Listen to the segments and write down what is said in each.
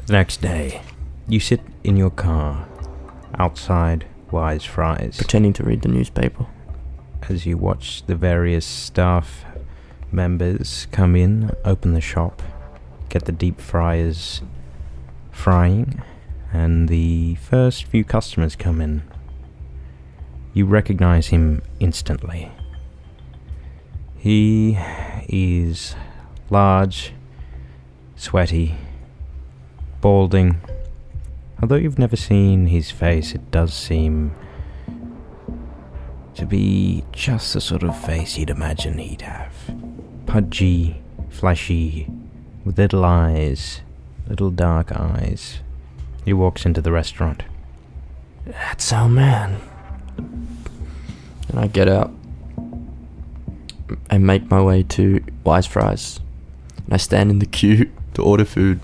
The next day, you sit in your car outside Wise Fries, pretending to read the newspaper, as you watch the various staff members come in, open the shop, get the deep fryers frying, and the first few customers come in. You recognize him instantly. He is large, sweaty, balding. Although you've never seen his face, it does seem to be just the sort of face you'd imagine he'd have. Pudgy, fleshy, with little eyes, little dark eyes. He walks into the restaurant. "That's our man." And I get out and make my way to Wise Fries. And I stand in the queue to order food.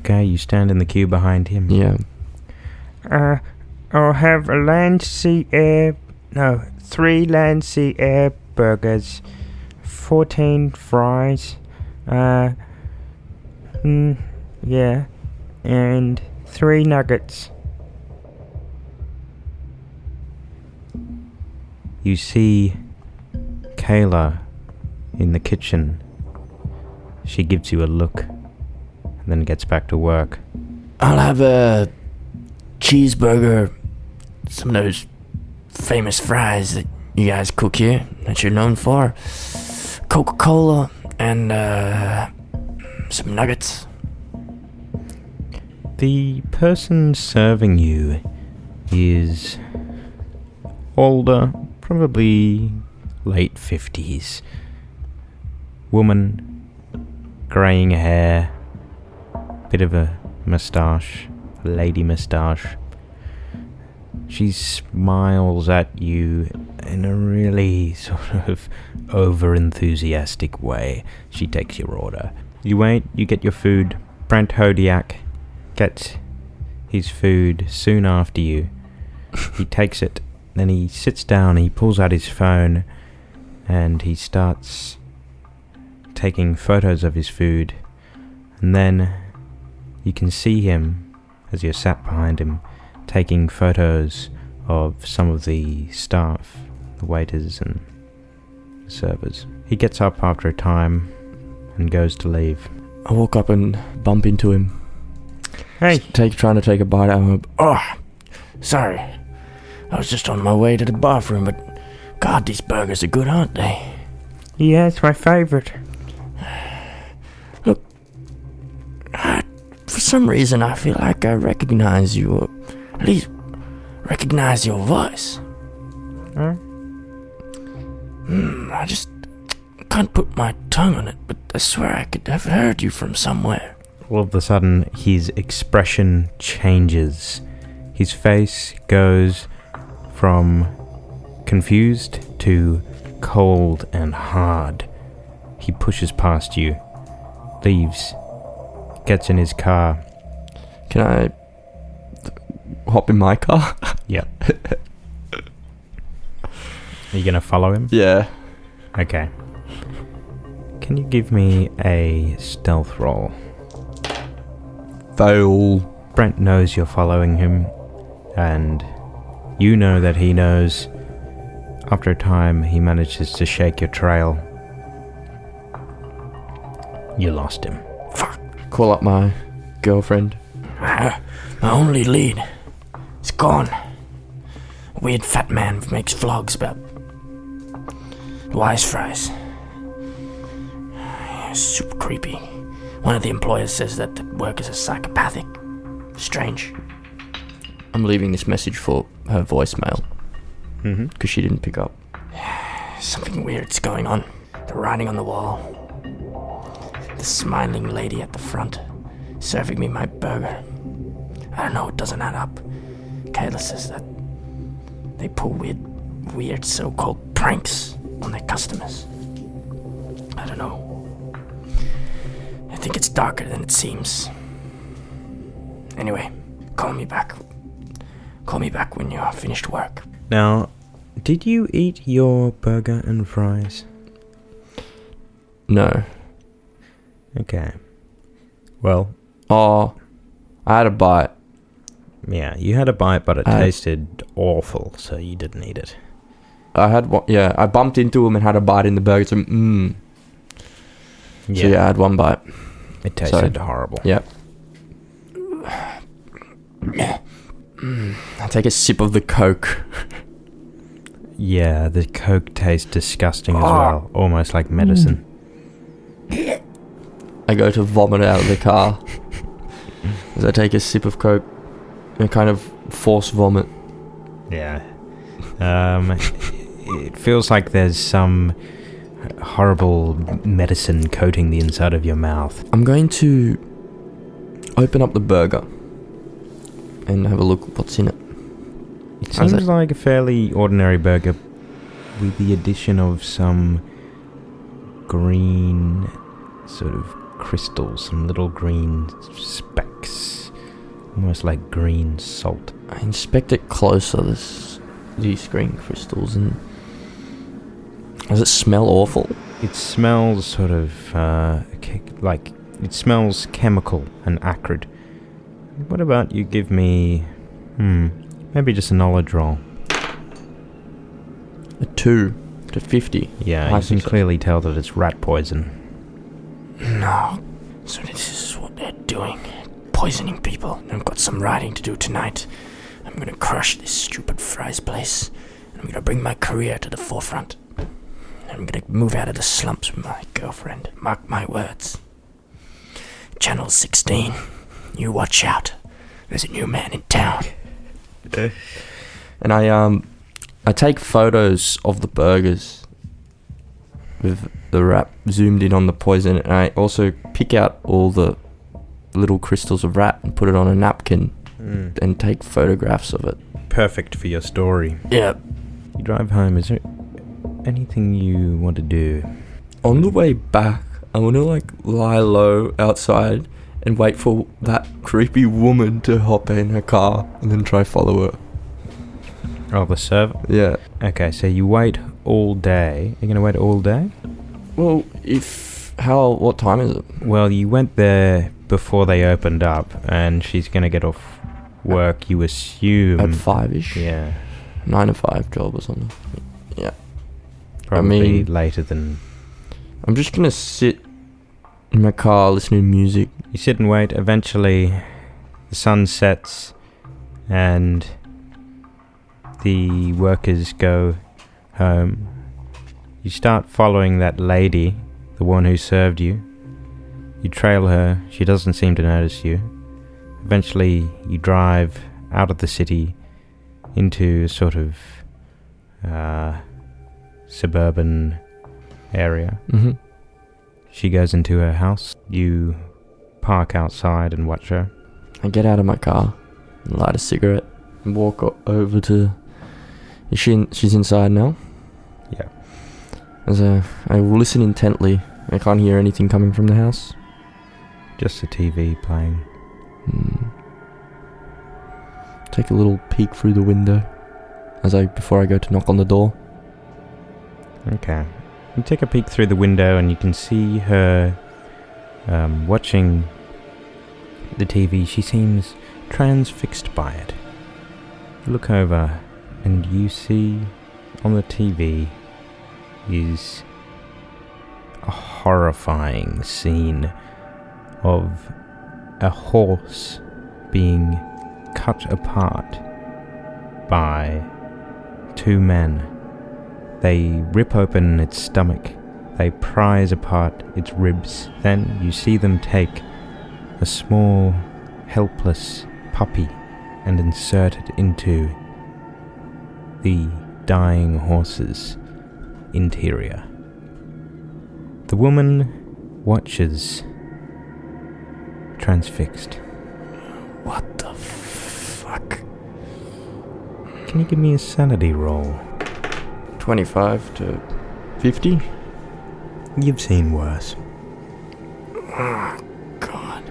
Okay, you stand in the queue behind him. Yeah. I'll have a three land, sea, air burgers, 14 fries, yeah, and 3 nuggets. You see Kayla in the kitchen. She gives you a look and then gets back to work. "I'll have a cheeseburger, some of those famous fries that you guys cook here, that you're known for, Coca-Cola, and some nuggets." The person serving you is older, probably late 50s. Woman, greying hair, bit of a moustache, a lady moustache. She smiles at you in a really sort of over-enthusiastic way. She takes your order. You wait, you get your food. Brent Hodiak gets his food soon after you. He takes it, then he sits down, he pulls out his phone, and he starts taking photos of his food. And then you can see him, as you're sat behind him, taking photos of some of the staff, the waiters and the servers. He gets up after a time and goes to leave. I walk up and bump into him. Hey. Trying to take a bite out of him. "Oh, sorry. I was just on my way to the bathroom, but God, these burgers are good, aren't they?" Yeah, it's my favorite. "Look, for some reason I feel like I recognize you, or at least recognize your voice. Huh? I just can't put my tongue on it, but I swear I could have heard you from somewhere." All of a sudden, his expression changes. His face goes from confused to cold and hard. He pushes past you, leaves, gets in his car. "Can I hop in my car?" Yep. Are you gonna follow him? Yeah. Okay. Can you give me a stealth roll? Fail. Brent knows you're following him, and you know that he knows. After a time, he manages to shake your trail. You lost him. Fuck. Call up my girlfriend. "My only lead. It's gone. A weird fat man makes vlogs about Wise Fries. Super creepy. One of the employers says that the workers are psychopathic. Strange." I'm leaving this message for her voicemail. Because she didn't pick up. "Something weird's going on. The writing on the wall. The smiling lady at the front, serving me my burger. I don't know, it doesn't add up. Kayla says that they pull weird so-called pranks on their customers. I don't know. I think it's darker than it seems. Anyway, call me back. Call me back when you're finished work." Now, did you eat your burger and fries? No. Okay. Well, Oh, I had a bite. Yeah, you had a bite, but it tasted awful, so you didn't eat it. I had one. Yeah, I bumped into him and had a bite in the burger. So, So yeah, I had one bite. It tasted horrible. Yep. I take a sip of the Coke. Yeah, the Coke tastes disgusting as well. Almost like medicine. I go to vomit out of the car as I take a sip of Coke and kind of force vomit. Yeah. It feels like there's some horrible medicine coating the inside of your mouth. I'm going to open up the burger and have a look at what's in it. It seems like a fairly ordinary burger with the addition of some green sort of crystals, some little green specks, almost like green salt. I inspect it closer, these green crystals, and does it smell awful? It smells sort of like it smells chemical and acrid. What about you give me maybe just a knowledge roll? A 2 to 50. Yeah, you can clearly tell that it's rat poison. No. So this is what they're doing. Poisoning people. I've got some writing to do tonight. I'm gonna crush this stupid fries place. And I'm gonna bring my career to the forefront. I'm gonna move out of the slumps with my girlfriend. Mark my words. Channel 16. You watch out. There's a new man in town. And I take photos of the burgers with the rat zoomed in on the poison, and I also pick out all the little crystals of rat and put it on a napkin and take photographs of it. Perfect for your story. Yeah. You drive home, is there anything you want to do? On the way back, I want to lie low outside and wait for that creepy woman to hop in her car and then try follow her. Oh, the server? Yeah. Okay, so you wait all day. You're going to wait all day? Well, what time is it? Well, you went there before they opened up, and she's going to get off work, you assume. At 5-ish? Yeah. 9 to 5 job or something. Yeah. Probably later than... I'm just going to sit in my car listening to music. You sit and wait. Eventually, the sun sets, and the workers go home. You start following that lady, the one who served you. You trail her. She doesn't seem to notice you. Eventually, you drive out of the city into a sort of suburban area. Mm-hmm. She goes into her house. You park outside and watch her. I get out of my car and light a cigarette and walk over to... She's inside now? Yeah. I will listen intently. I can't hear anything coming from the house. Just the TV playing. Take a little peek through the window before I go to knock on the door. Okay. You take a peek through the window and you can see her watching the TV. She seems transfixed by it. You look over and you see on the TV is a horrifying scene of a horse being cut apart by two men. They rip open its stomach, they prise apart its ribs, then you see them take a small, helpless puppy and insert it into the dying horse's interior. The woman watches, transfixed. What the fuck? Can you give me a sanity roll? 25 to 50? You've seen worse. Oh, God.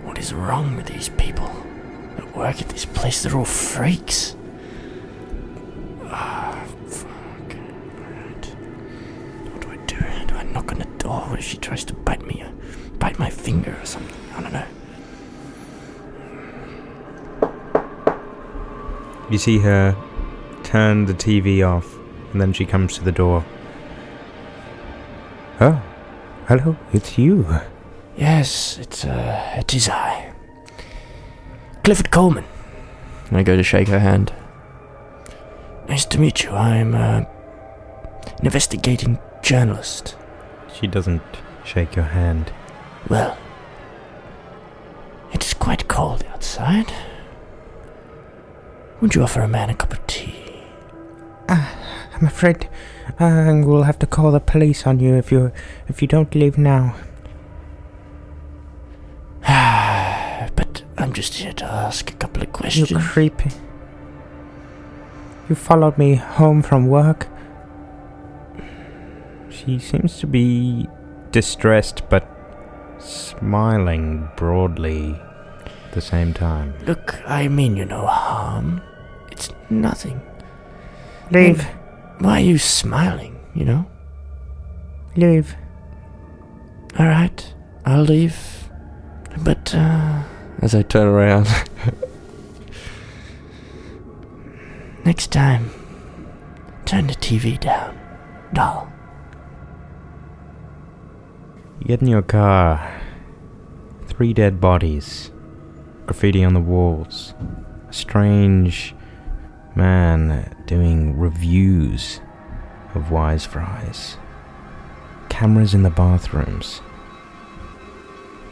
What is wrong with these people that work at this place? They're all freaks. Ah, fuck. Alright. What do I do? Do I knock on the door? What if she tries to bite me? Bite my finger or something? I don't know. You see her turn the TV off, and then she comes to the door. Oh, hello, it's you. Yes, it is I. Clifford Coleman. And I go to shake her hand. Nice to meet you. I'm an investigating journalist. She doesn't shake your hand. Well, it's quite cold outside. Would you offer a man a cup of tea? I'm afraid we'll have to call the police on you if you don't leave now. But I'm just here to ask a couple of questions. You creepy. You followed me home from work. She seems to be distressed, but smiling broadly at the same time. Look, I mean you no harm. It's nothing. Leave. Why are you smiling, you know? Leave. Alright, I'll leave. But, As I turn around. next time, turn the TV down, doll. You get in your car. 3 dead bodies. Graffiti on the walls. A strange man doing reviews of Wise Fries. Cameras in the bathrooms.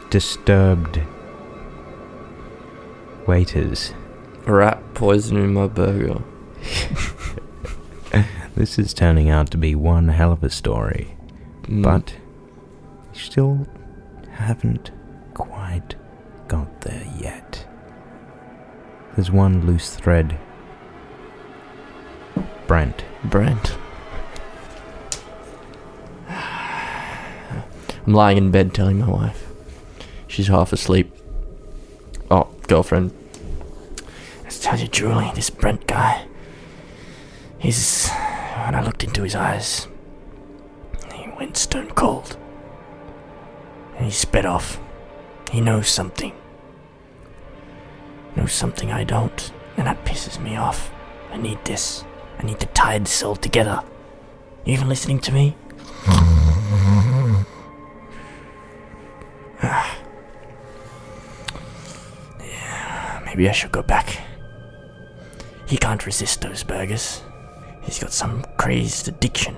Disturbed waiters. Rat poisoning my burger. This is turning out to be one hell of a story. But you still haven't quite got there yet. There's one loose thread. Brent. I'm lying in bed telling my wife. She's half asleep. Oh, girlfriend. Let's tell you, Julie, this Brent guy, when I looked into his eyes, he went stone cold. And he sped off. He knows something. Knows something I don't, and that pisses me off. I need this. I need to tie this all together. You even listening to me? Yeah, maybe I should go back. He can't resist those burgers. He's got some crazed addiction.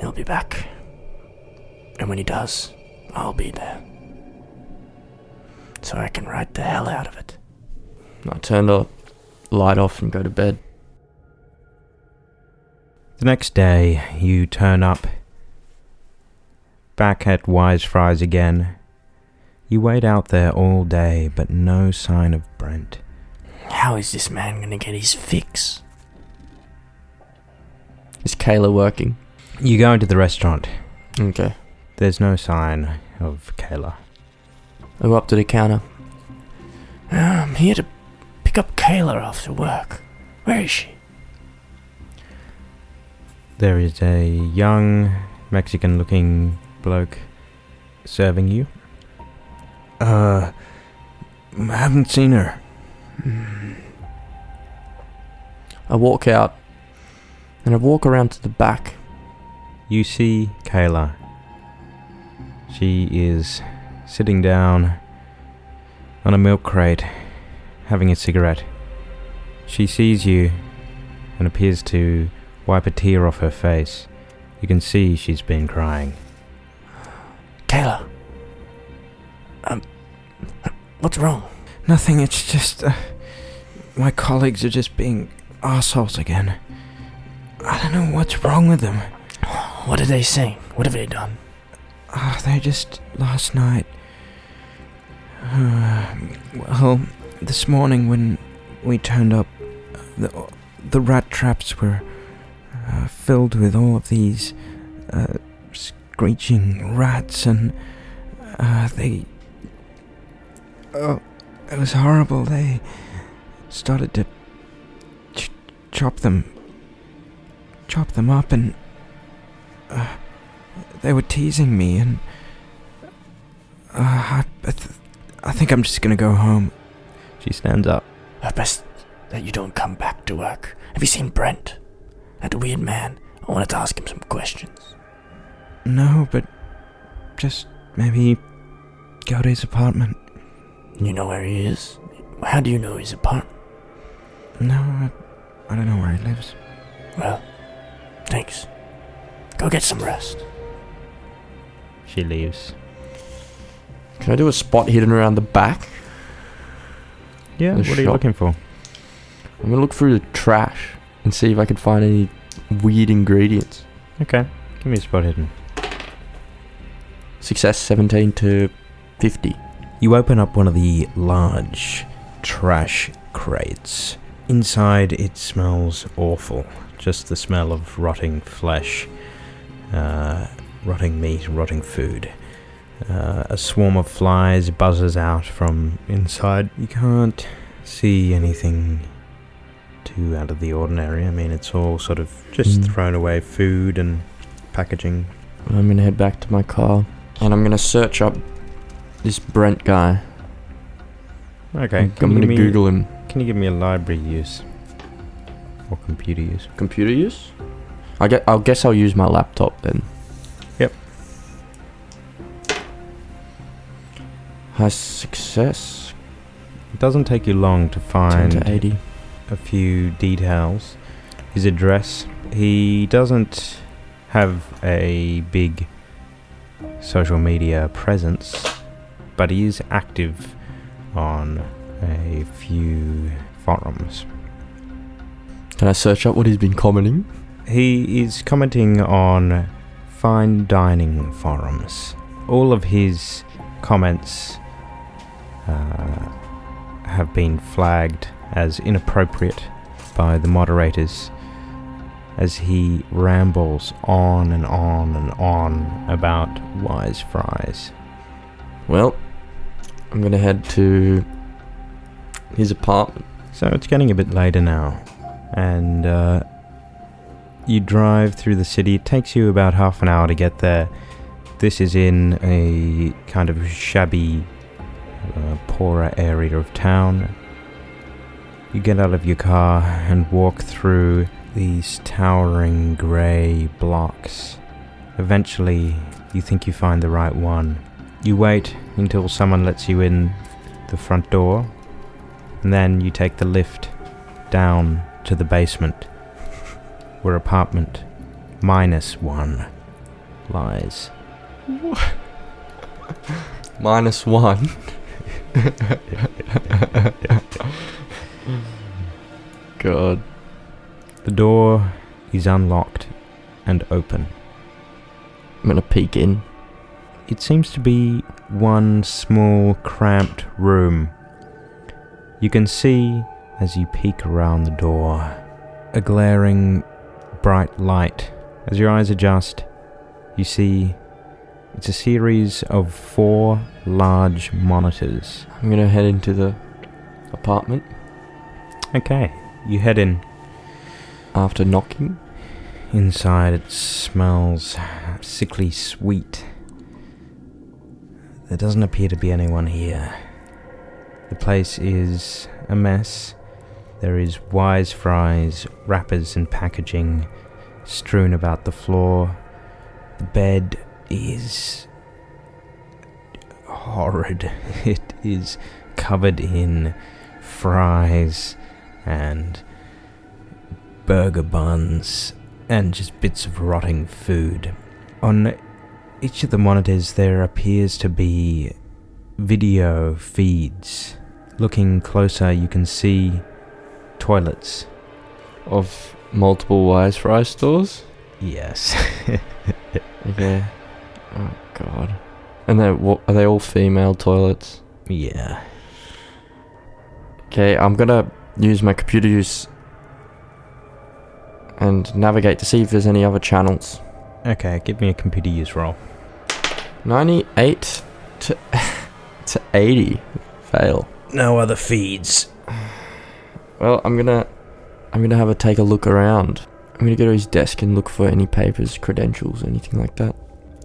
He'll be back. And when he does, I'll be there. So I can ride the hell out of it. I turn the light off and go to bed. The next day, you turn up. Back at Wise Fries again. You wait out there all day, but no sign of Brent. How is this man gonna get his fix? Is Kayla working? You go into the restaurant. Okay. There's no sign of Kayla. I go up to the counter. I'm here to pick up Kayla after work. Where is she? There is a young Mexican-looking bloke serving you. I haven't seen her. I walk out and I walk around to the back. You see Kayla. She is sitting down on a milk crate, having a cigarette. She sees you and appears to wipe a tear off her face. You can see she's been crying. Kayla. What's wrong? Nothing, it's just... my colleagues are just being arseholes again. I don't know what's wrong with them. What are they saying? What have they done? They just... last night... well, this morning when we turned up, the rat traps were filled with all of these screeching rats, and they... Oh, it was horrible. They started to chop them up, and they were teasing me, and I think I'm just gonna go home. She stands up. Best that you don't come back to work. Have you seen Brent? That weird man. I wanted to ask him some questions. No, but just maybe go to his apartment. You know where he is? How do you know his apartment? No, I don't know where he lives. Well, thanks. Go get some rest. She leaves. Can I do a spot hidden around the back? Yeah, The what are you shop. looking for? I'm gonna look through the trash and see if I can find any weird ingredients. Okay, give me a spot hidden. Success 17 to 50. You open up one of the large trash crates. Inside, it smells awful. Just the smell of rotting flesh, rotting meat, rotting food. A swarm of flies buzzes out from inside. You can't see anything too out of the ordinary. I mean, it's all sort of just thrown away food and packaging. I'm gonna head back to my car and I'm gonna search up this Brent guy. Okay, I'm gonna Google him. Can you give me a library use? Or computer use? Computer use? I'll guess I'll use my laptop then. Yep. High success. It doesn't take you long to 10 find to 80. a few details. His address. He doesn't have a big social media presence, but he is active on a few forums. Can I search up what he's been commenting? He is commenting on fine dining forums. All of his comments have been flagged as inappropriate by the moderators as he rambles on and on and on about Wise Fries. Well, I'm gonna head to his apartment. So it's getting a bit later now, and you drive through the city. It takes you about half an hour to get there. This is in a kind of shabby, poorer area of town. You get out of your car and walk through these towering grey blocks. Eventually, you think you find the right one. You wait until someone lets you in the front door, and then you take the lift down to the basement, where apartment -1 lies. -1. God. The door is unlocked and open. I'm gonna peek in. It seems to be one small, cramped room. You can see, as you peek around the door, a glaring, bright light. As your eyes adjust, you see it's a series of 4 large monitors. I'm gonna head into the apartment Okay, you head in. after knocking. Inside, it smells sickly sweet. There doesn't appear to be anyone here. The place is a mess. There is Wise Fries, wrappers and packaging strewn about the floor. The bed is horrid. It is covered in fries and burger buns and just bits of rotting food. On each of the monitors there appears to be video feeds. Looking closer, you can see toilets. Of multiple Wise Fry stores? Yes. Okay. Oh god. And are they all female toilets? Yeah. Okay, I'm gonna use my computer use and navigate to see if there's any other channels. Okay, give me a computer use roll. 98 to 80. Fail. No other feeds. Well, I'm gonna take a look around. I'm gonna go to his desk and look for any papers, credentials, anything like that.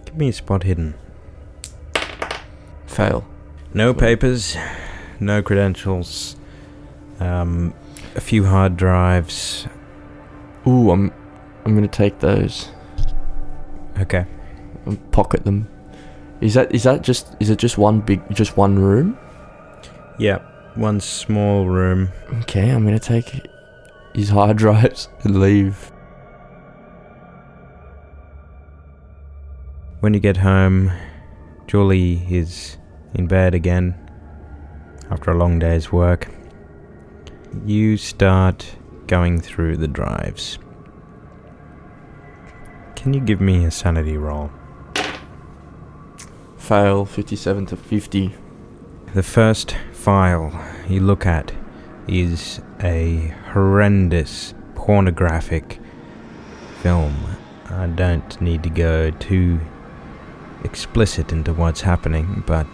Give me a spot hidden. Fail. No papers, no credentials. a few hard drives. Ooh, I'm gonna take those Okay. and pocket them. Is it just one room? Yeah, one small room. Okay, I'm gonna take his hard drives and leave. When you get home, Julie is in bed again after a long day's work. You start going through the drives. Can you give me a sanity roll? Fail, 57 to 50. The first file you look at is a horrendous pornographic film. I don't need to go too explicit into what's happening, but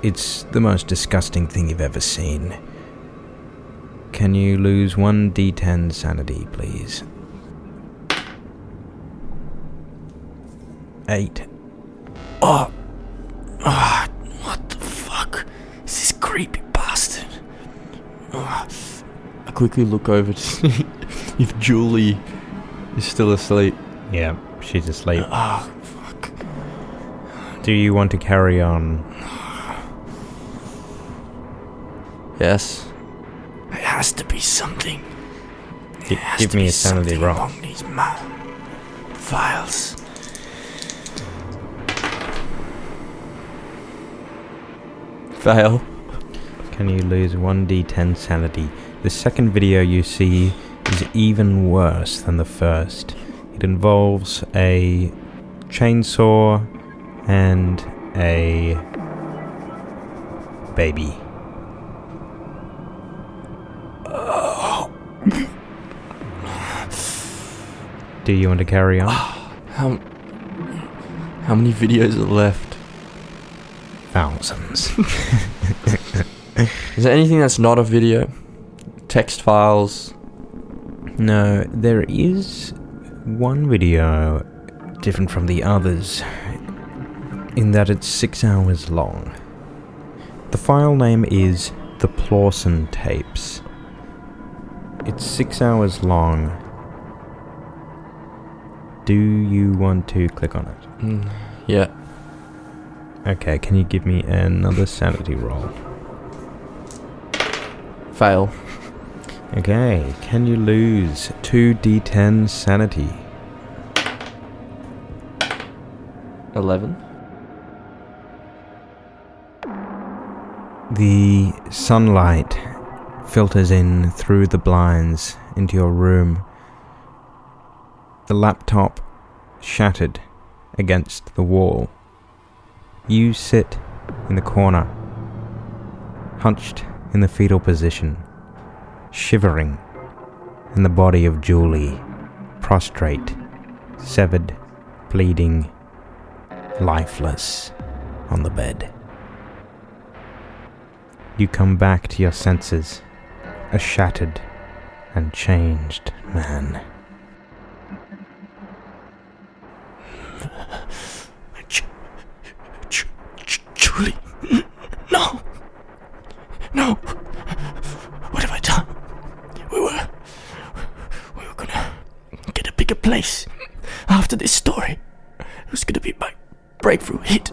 it's the most disgusting thing you've ever seen. Can you lose 1d10 sanity, please? 8. Oh, what the fuck? Is this creepy bastard? I quickly look over to see if Julie is still asleep. Yeah, she's asleep. Oh, fuck. Do you want to carry on? Yes. It has to be something. Give me a sanity roll. Among these files. Fail. Can you lose 1d10 sanity? The second video you see is even worse than the first. It involves a chainsaw and a baby. Do you want to carry on? How many videos are left? Thousands. Is there anything that's not a video? Text files? No, there is one video different from the others in that it's 6 hours long. The file name is the Plawson Tapes. It's 6 hours long. Do you want to click on it? Yeah. Okay, can you give me another sanity roll? Fail. Okay, can you lose 2d10 sanity? 11. The sunlight filters in through the blinds into your room. The laptop shattered against the wall. You sit in the corner, hunched in the fetal position, shivering in the body of Julie, prostrate, severed, bleeding, lifeless on the bed. You come back to your senses, a shattered and changed man. Julie, no. What have I done? We were gonna get a bigger place after this story. It was gonna be my breakthrough hit.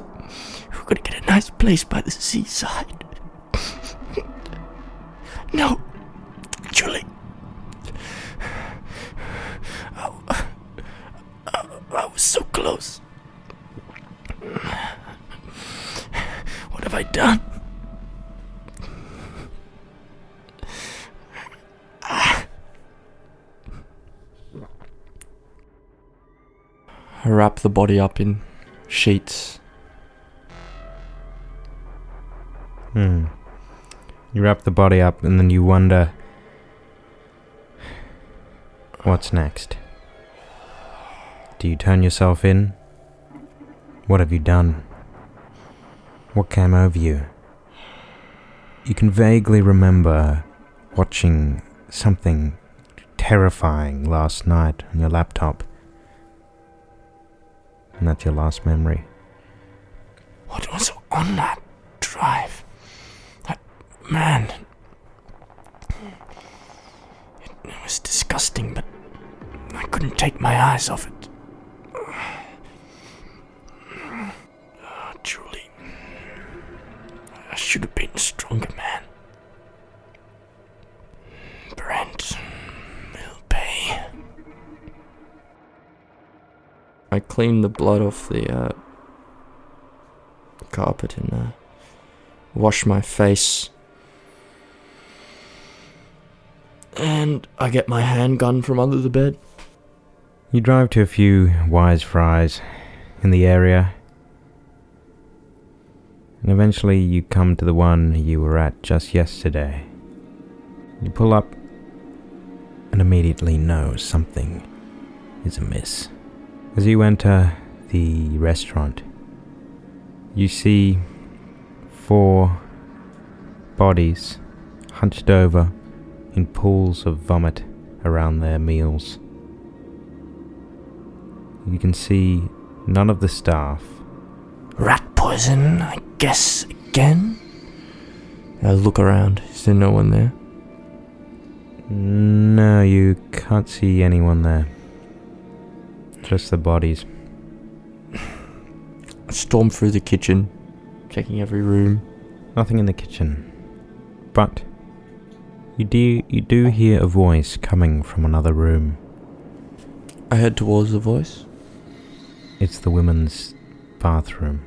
We were gonna get a nice place by the seaside. No, Julie. I was so close. What have I done? I wrap the body up in sheets. You wrap the body up and then you wonder, what's next? Do you turn yourself in? What have you done? What came over you? You can vaguely remember watching something terrifying last night on your laptop. And that's your last memory. What was on that drive? That man. couldn't take my eyes off it. Julie, I should have been a stronger man. Brent will pay. I cleaned the blood off the carpet and wash my face. And I get my handgun from under the bed. You drive to a few Wise Fries in the area, and eventually you come to the one you were at just yesterday. You pull up and immediately know something is amiss. As you enter the restaurant, you see 4 bodies hunched over in pools of vomit around their meals. You can see none of the staff. Rat poison, I guess, again? I look around. Is there no one there? No, you can't see anyone there. Just the bodies. I storm through the kitchen, checking every room. Nothing in the kitchen. But you do hear a voice coming from another room. I head towards the voice. It's the women's bathroom.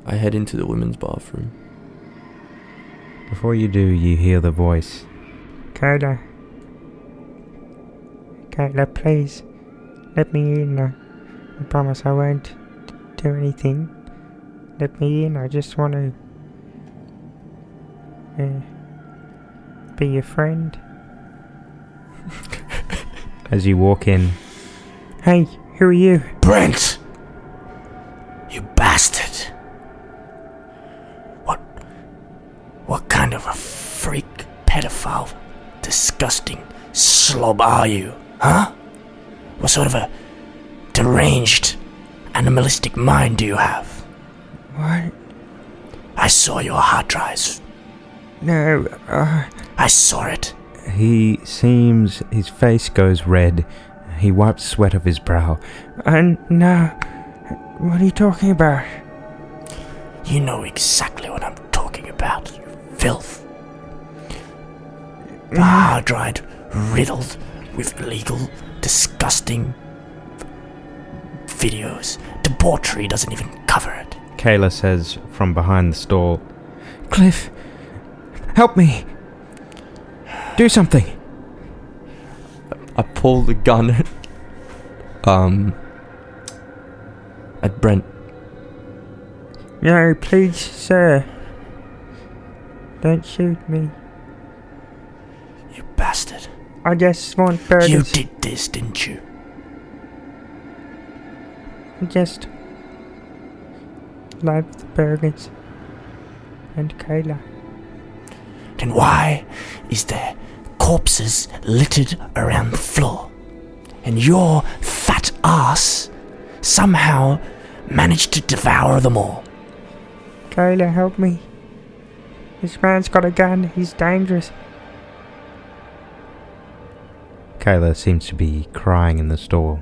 I head into the women's bathroom. Before you do, you hear the voice. Kayla, please, let me in. I promise I won't do anything. Let me in, I just want to be your friend. As you walk in, Hey, who are you? Brent! You bastard! What kind of a freak, pedophile, disgusting slob are you, huh? What sort of a deranged, animalistic mind do you have? What? I saw your hard drives. No, I saw it. his face goes red. He wipes sweat off his brow. no. What are you talking about? You know exactly what I'm talking about, you filth. The hard drive riddled with illegal, disgusting videos. Debauchery doesn't even cover it. Kayla says from behind the stall, Cliff, help me. Do something. I pull the gun at Brent. No, please, sir. Don't shoot me. You bastard. I just want burgers. You did this, didn't you? I just love the burgers. And Kayla. Then why is there corpses littered around the floor? And your fat ass somehow managed to devour them all. Kayla, help me. This man's got a gun. He's dangerous. Kayla seems to be crying in the stall.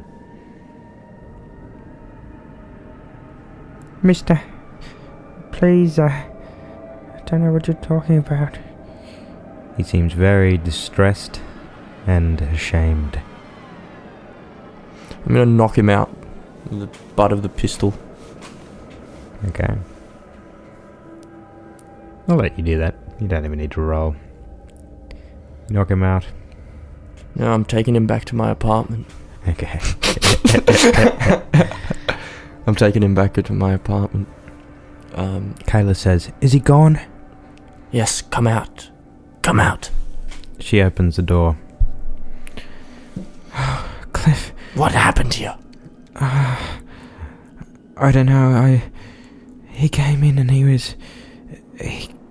Mister, please, I don't know what you're talking about. He seems very distressed and ashamed. I'm gonna knock him out with the butt of the pistol. Okay. I'll let you do that. You don't even need to roll. Knock him out. No, I'm taking him back to my apartment. Okay. I'm taking him back to my apartment. Kayla says, "Is he gone?" Yes, come out. Come out. She opens the door. Cliff, What happened to you? I don't know. He came in and he was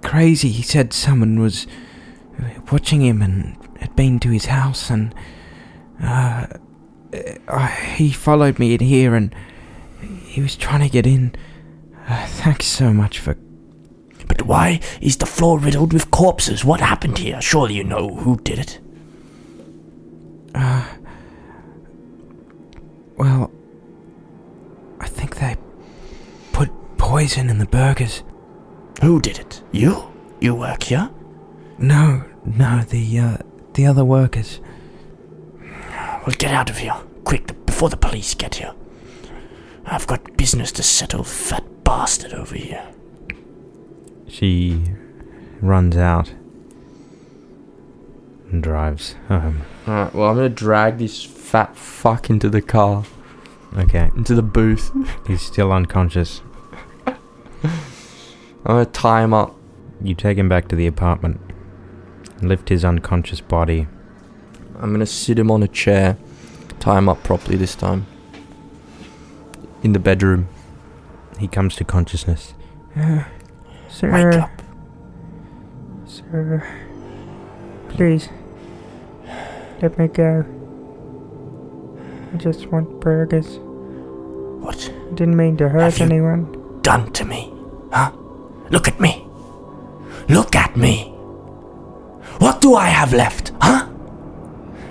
crazy. He said someone was watching him and had been to his house, and he followed me in here and he was trying to get in. Thanks so much for... But why is the floor riddled with corpses? What happened here? Surely you know who did it. Well, I think they put poison in the burgers. Who did it? You? You work here? No, the other workers. Well, get out of here, quick, before the police get here. I've got business to settle, fat bastard over here. She runs out and drives home. Alright, well, I'm gonna drag this fat fuck into the car. Okay. Into the booth. He's still unconscious. I'm gonna tie him up. You take him back to the apartment, lift his unconscious body. I'm gonna sit him on a chair, tie him up properly this time. In the bedroom. He comes to consciousness. Sir. Wake up. Sir. Please. Let me go. I just want burgers. What? Didn't mean to hurt Have you- anyone. Done to me? Huh? Look at me. Look at me. What do I have left, huh?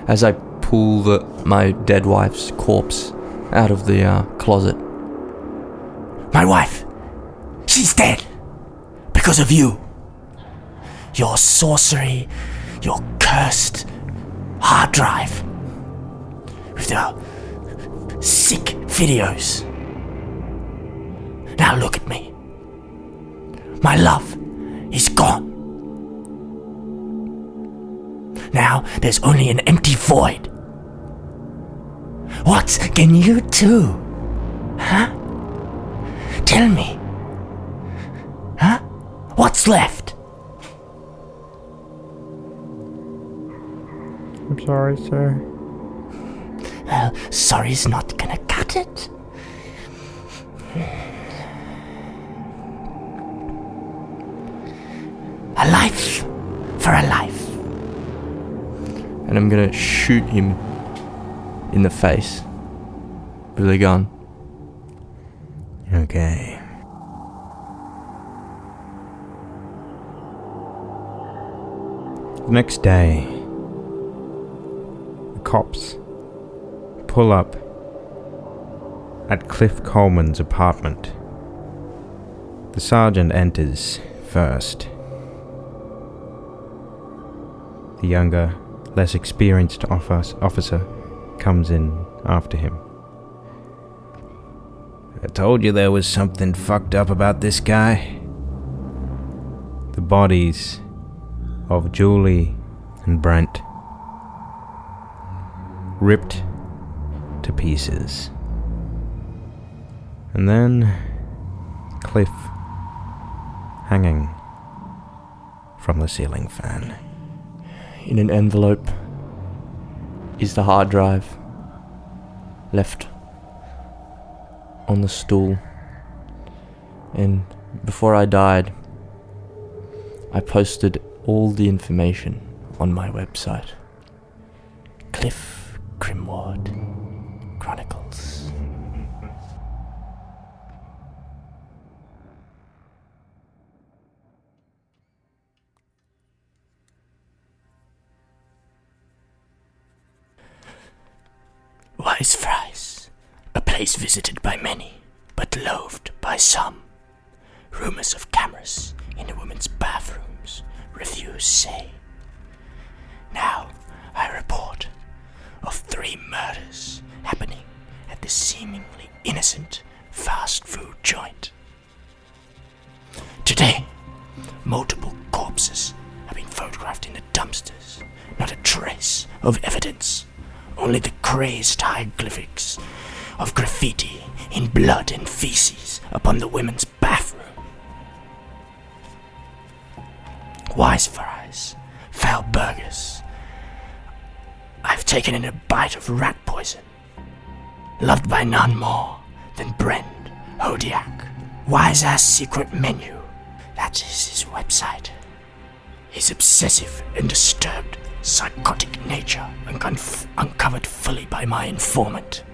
As I pull my dead wife's corpse out of the closet. My wife. She's dead. Because of you. Your sorcery. Your cursed hard drive. With your sick videos. Now look at me. My love is gone. Now there's only an empty void. What can you do? Huh? Tell me. Huh? What's left? I'm sorry, sir. Well, sorry's not gonna cut it. A life for a life. And I'm gonna shoot him in the face with a gun. Okay. The next day, the cops pull up at Cliff Coleman's apartment. The sergeant enters first. The younger, less experienced officer comes in after him. I told you there was something fucked up about this guy. The bodies of Julie and Brent ripped to pieces. And then Cliff hanging from the ceiling fan. In an envelope is the hard drive left on the stool. And before I died, I posted all the information on my website. Cliff Grimward Chronicles. Wise Fries, a place visited by many, but loathed by some. Rumors of cameras in the women's bathrooms, reviews say. Now I report of 3 murders happening at this seemingly innocent fast food joint. Today, multiple corpses have been photographed in the dumpsters. Not a trace of evidence. Only the crazed hieroglyphics of graffiti in blood and feces upon the women's bathroom. Wise Fries, foul burgers. I've taken in a bite of rat poison. Loved by none more than Brent Hodiak. Wise-ass secret menu. That is his website. His obsessive and disturbed psychotic nature uncovered fully by my informant.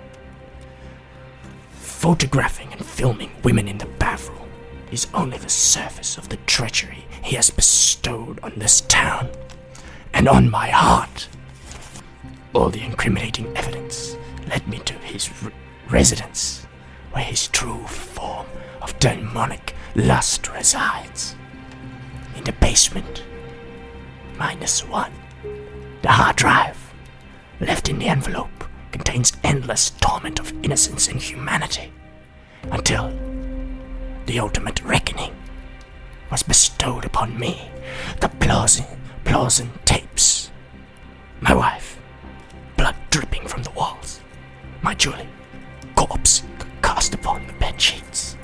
Photographing and filming women in the bathroom is only the surface of the treachery he has bestowed on this town and on my heart. All the incriminating evidence led me to his residence where his true form of demonic lust resides. In the basement, -1. The hard drive, left in the envelope, contains endless torment of innocence and humanity, until the ultimate reckoning was bestowed upon me, the Plausen tapes. My wife, blood dripping from the walls. My Julie, corpse cast upon the bed sheets.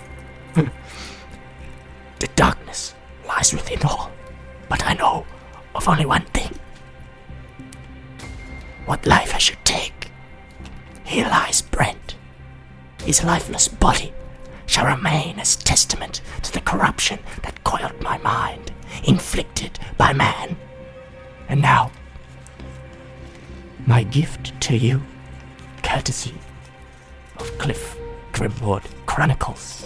The darkness lies within all, but I know of only one thing. What life I should take. Here lies Brent. His lifeless body shall remain as testament to the corruption that coiled my mind, inflicted by man. And now, my gift to you, courtesy of Cliff Grimwood Chronicles.